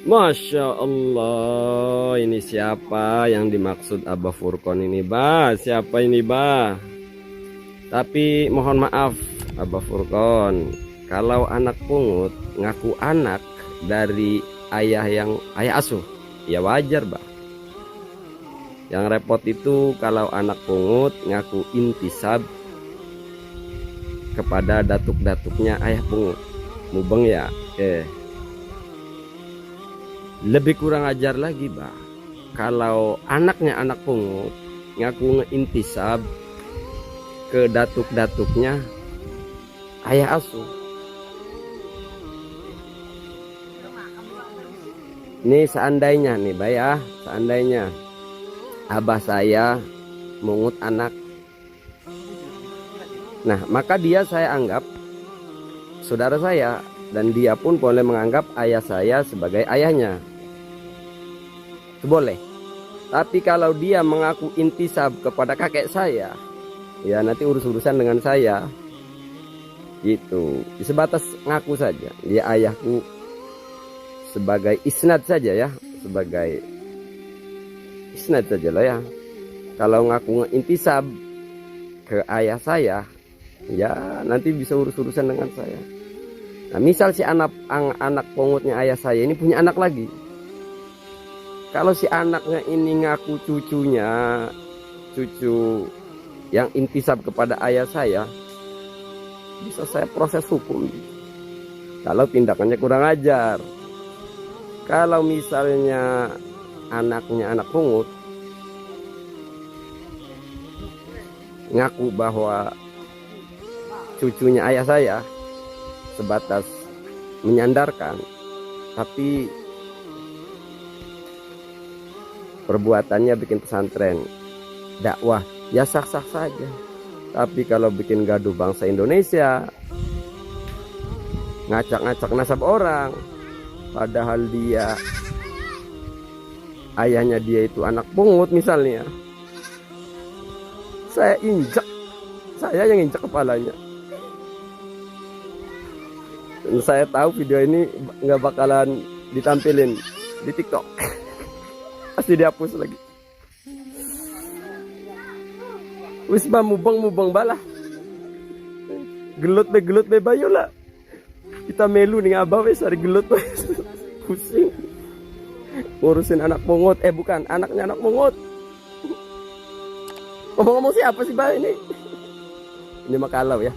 Masya Allah, ini siapa yang dimaksud Abah Furqon ini, Bah? Siapa ini, Bah? Tapi mohon maaf, Abah Furqon, kalau anak pungut ngaku anak dari ayah asuh, ya wajar, Bah. Yang repot itu kalau anak pungut ngaku intisab kepada datuk-datuknya ayah pungut. Mubeng ya? Lebih kurang ajar lagi, Bah, kalau anaknya anak pungut ngaku ngeintisab ke datuk-datuknya ayah asuh. Ini seandainya nih, Bah, ya, seandainya abah saya mungut anak, nah maka dia saya anggap saudara saya, dan dia pun boleh menganggap ayah saya sebagai ayahnya. Itu boleh. Tapi kalau dia mengaku intisab kepada kakek saya, ya nanti urus-urusan dengan saya. Gitu. Sebatas ngaku saja. Dia ayahku sebagai isnad saja ya. Sebagai isnad saja lah ya. Kalau ngaku intisab ke ayah saya, ya nanti bisa urus-urusan dengan saya. Nah, misal si anak pungutnya ayah saya ini punya anak lagi. Kalau si anaknya ini ngaku cucunya, cucu yang intisab kepada ayah saya, bisa saya proses hukum. Kalau tindakannya kurang ajar. Kalau misalnya anaknya anak pungut ngaku bahwa cucunya ayah saya, sebatas menyandarkan, tapi perbuatannya bikin pesantren dakwah, ya sah-sah saja. Tapi kalau bikin gaduh bangsa Indonesia, ngacak-ngacak nasab orang, padahal dia ayahnya dia itu anak pungut misalnya, saya yang injak kepalanya. Dan saya tahu video ini nggak bakalan ditampilin di TikTok. Pasti dihapus lagi. Wis mubeng balah. Gelut be bayu lah. Kita melu nih abah wis hari gelut wis. Pusing. Ngurusin anak pungut, bukan, anaknya anak pungut. Ngomong-ngomong siapa sih bah ini? Ini makalau ya.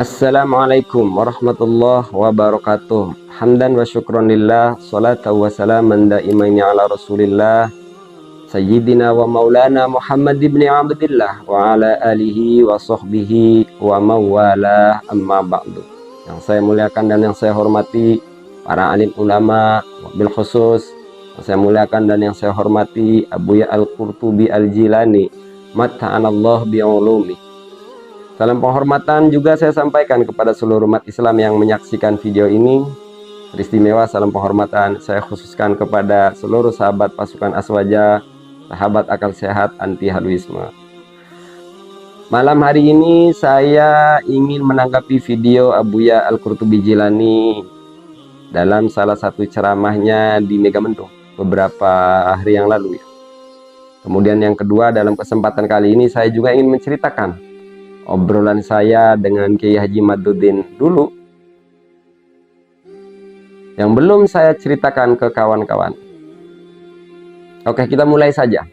Assalamualaikum warahmatullahi wabarakatuh. Hamdan wa syukran lillah, salatu wa salaman daimaini ala rasulillah Sayyidina wa maulana Muhammad ibn Abdillah wa ala alihi wa sahbihi wa mawalah, amma ba'du. Yang saya muliakan dan yang saya hormati para alim ulama, bil khusus yang saya muliakan dan yang saya hormati Abuya Al-Qurtubi Al-Jilani, matta'anallah bi'ulumi. Salam penghormatan juga saya sampaikan kepada seluruh umat Islam yang menyaksikan video ini. Teristimewa salam penghormatan saya khususkan kepada seluruh sahabat pasukan Aswaja, sahabat akal sehat anti haluisme. Malam hari ini saya ingin menanggapi video Abuya Al-Qurtubi Jilani dalam salah satu ceramahnya di Megamendung beberapa hari yang lalu ya. Kemudian yang kedua, dalam kesempatan kali ini saya juga ingin menceritakan obrolan saya dengan Kiai Haji Maduddin dulu yang belum saya ceritakan ke kawan-kawan. Oke, kita mulai saja.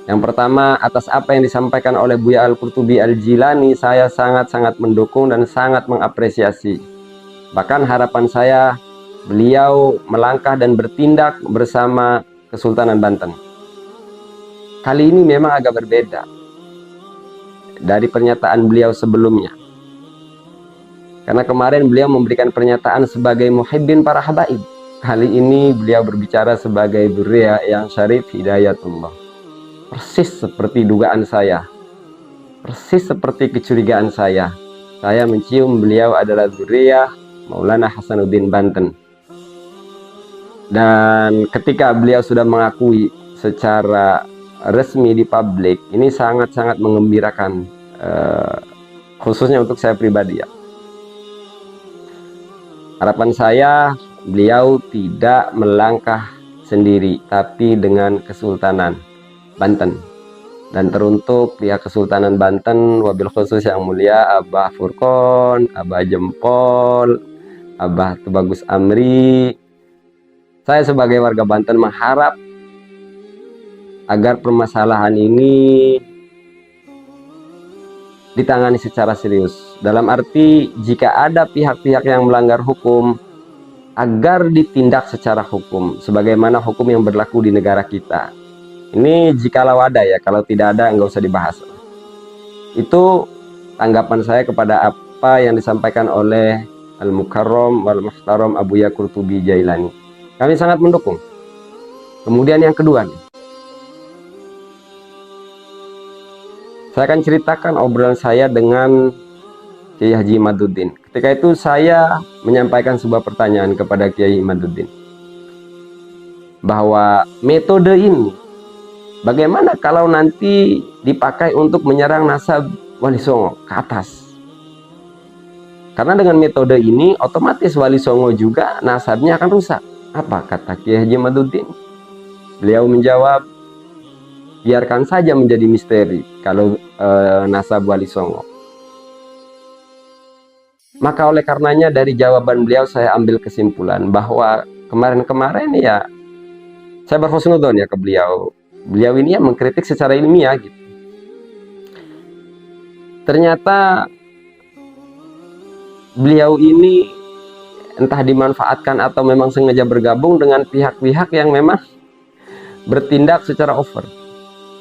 Yang pertama, atas apa yang disampaikan oleh Buya Al-Qurtubi Al-Jilani, saya sangat-sangat mendukung dan sangat mengapresiasi. Bahkan harapan saya beliau melangkah dan bertindak bersama Kesultanan Banten. Kali ini memang agak berbeda dari pernyataan beliau sebelumnya. Karena kemarin beliau memberikan pernyataan sebagai muhibbin para habaib. Kali ini beliau berbicara sebagai dzurriyyah yang syarif hidayatullah. Persis seperti dugaan saya. Persis seperti kecurigaan saya. Saya mencium beliau adalah dzurriyyah Maulana Hasanuddin Banten. Dan ketika beliau sudah mengakui secara resmi di publik, ini sangat-sangat mengembirakan, khususnya untuk saya pribadi ya. Harapan saya beliau tidak melangkah sendiri, tapi dengan Kesultanan Banten. Dan teruntuk pihak Kesultanan Banten, wabil khusus yang mulia Abah Furqon, Abah Jempol, Abah Tubagus Amri, saya sebagai warga Banten mengharap agar permasalahan ini ditangani secara serius. Dalam arti jika ada pihak-pihak yang melanggar hukum, agar ditindak secara hukum sebagaimana hukum yang berlaku di negara kita. Ini jikalau ada ya, kalau tidak ada nggak usah dibahas. Itu tanggapan saya kepada apa yang disampaikan oleh Al-Mukarram wal Muhtaram Abuya Qurtubi Jailani. Kami sangat mendukung. Kemudian yang kedua nih, saya akan ceritakan obrolan saya dengan Kiai Haji Imaduddin. Ketika itu saya menyampaikan sebuah pertanyaan kepada Kiai Imaduddin, bahwa metode ini bagaimana kalau nanti dipakai untuk menyerang nasab Wali Songo ke atas? Karena dengan metode ini otomatis Wali Songo juga nasabnya akan rusak. Apa kata Kiai Haji Imaduddin? Beliau menjawab, biarkan saja menjadi misteri kalau nasab Wali Songo. Maka oleh karenanya dari jawaban beliau saya ambil kesimpulan bahwa kemarin-kemarin ya saya berhusnudon ya ke beliau. Beliau ini ya mengkritik secara ilmiah gitu. Ternyata beliau ini entah dimanfaatkan atau memang sengaja bergabung dengan pihak-pihak yang memang bertindak secara over.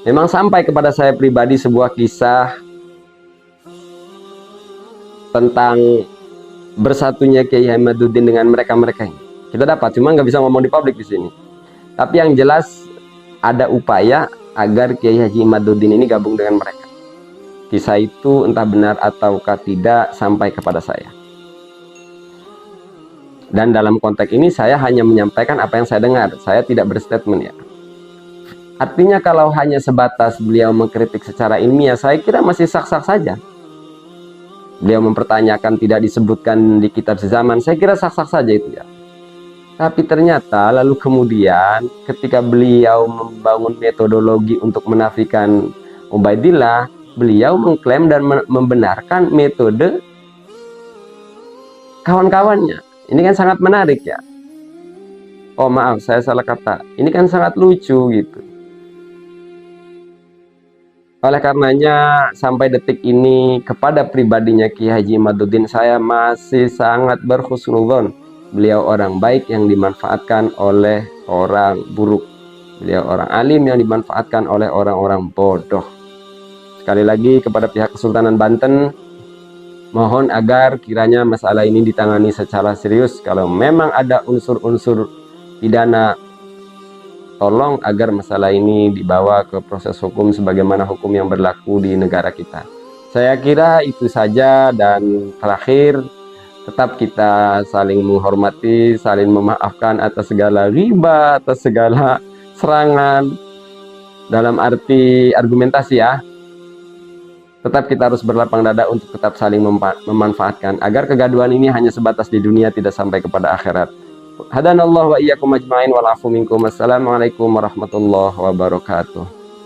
Memang sampai kepada saya pribadi sebuah kisah tentang bersatunya Kiai Imaduddin dengan mereka-mereka ini. Kita dapat, cuma nggak bisa ngomong di publik di sini. Tapi yang jelas ada upaya agar Kiai Haji Imaduddin ini gabung dengan mereka. Kisah itu entah benar ataukah tidak sampai kepada saya. Dan dalam konteks ini saya hanya menyampaikan apa yang saya dengar. Saya tidak berstatement ya. Artinya kalau hanya sebatas beliau mengkritik secara ilmiah, saya kira masih sah-sah saja. Beliau mempertanyakan tidak disebutkan di kitab sezaman, saya kira sah-sah saja itu ya. Tapi ternyata lalu kemudian ketika beliau membangun metodologi untuk menafikan Ubaidillah, beliau mengklaim dan membenarkan metode kawan-kawannya. Ini kan sangat menarik ya. Oh maaf, saya salah kata. Ini kan sangat lucu gitu. Oleh karenanya sampai detik ini kepada pribadinya Kiai Haji Imaduddin saya masih sangat berhusnuzon. Beliau orang baik yang dimanfaatkan oleh orang buruk. Beliau orang alim yang dimanfaatkan oleh orang-orang bodoh. Sekali lagi kepada pihak Kesultanan Banten, mohon agar kiranya masalah ini ditangani secara serius. Kalau memang ada unsur-unsur pidana, tolong agar masalah ini dibawa ke proses hukum sebagaimana hukum yang berlaku di negara kita. Saya kira itu saja, dan terakhir tetap kita saling menghormati, saling memaafkan atas segala riba, atas segala serangan dalam arti argumentasi ya. Tetap kita harus berlapang dada untuk tetap saling memanfaatkan agar kegaduhan ini hanya sebatas di dunia, tidak sampai kepada akhirat. Hadanallahu wa iyyakum ajmain wal afu minkum. Assalamualaikum warahmatullahi wabarakatuh.